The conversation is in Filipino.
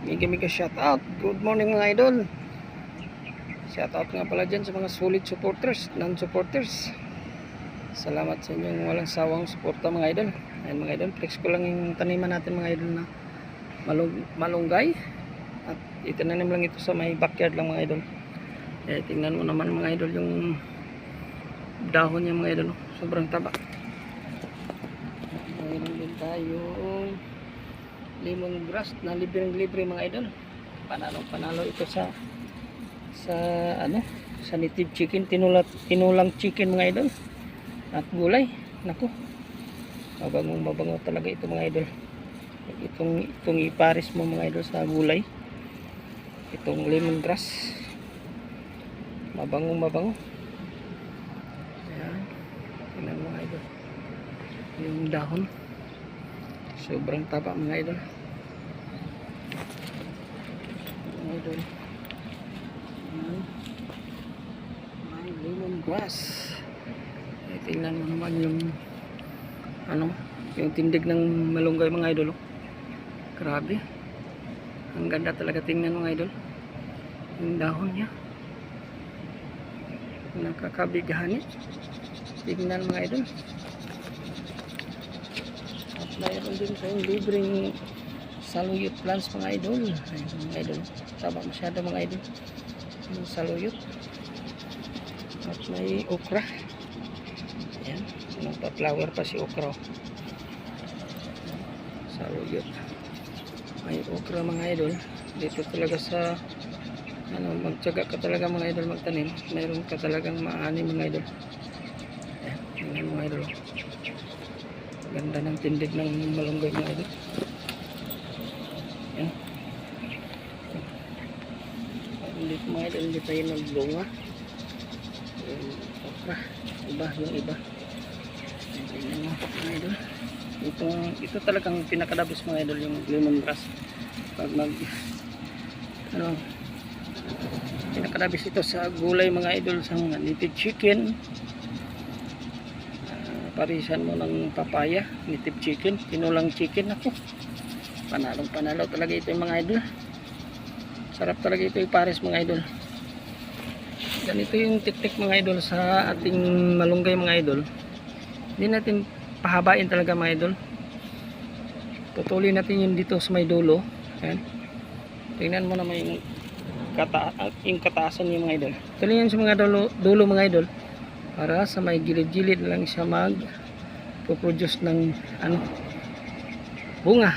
Mega shout out. Good morning mga idol. Shout out nga pala dyan sa mga solid supporters, non-supporters. Salamat sa inyong walang sawang suporta mga idol. Ayan mga idol, flex ko lang yung taniman natin mga idol na malunggay. At itinanim lang ito sa may backyard lang mga idol. Tingnan mo naman mga idol yung dahon niya mga idol. Sobrang taba. Mayroon din tayong lemongrass na libre mga idol. Panalo ito sa native chicken, tinulang chicken mga idol. At gulay. Naku. Mabango talaga ito mga idol. Itong iparis mo mga idol sa gulay. Itong lemongrass. Mabango. Ayan. Tingnan mga idol. Yung dahon. Sobrang taba mga idol. Mga idol. May lemongrass. Tingnan mo naman yung yung tindig ng malunggay mga idol. Grabe. Ang ganda talaga tingnan mga idol. Yung dahon niya. Nakakabigahan eh. Tingnan mga idol. At mayroon din tayong libreng saluyot plants mga idol. Ayun mga idol. Taba masyado mga idol. Yung saluyot. At may okra. Ayan. Nagpa-flower pa si okra. Saluyot. May okra mga idol. Dito talaga sa magtiyaga ka talaga mga idol magtanim. Mayroon ka talagang maani mga idol. Ayan. Tingnan mga idol. Ganda ng tindig ng malunggay mga idol. Ayan. Dito mga idol, hindi tayo nagbunga. Yung okra. Yung iba. Tingnan mo mga idol. Ito talagang pinakadabis mga idol, yung lemongrass. Pag pinakadabis ito sa gulay mga idol, sa native chicken. Parisan mo ng papaya, native chicken, tinulang chicken. Ako panalo talaga ito yung mga idol. Sarap talaga ito yung pares mga idol. Ganito yung teknik mga idol sa ating malunggay mga idol. Hindi natin pahabain talaga mga idol. Putulin natin yun dito sa may dulo. Ayan. Tingnan mo naman yung kataasan niya mga idol. Tuloy yan sa mga dulo mga idol. Para sa may gilid-gilid lang siya mag-produce ng bunga.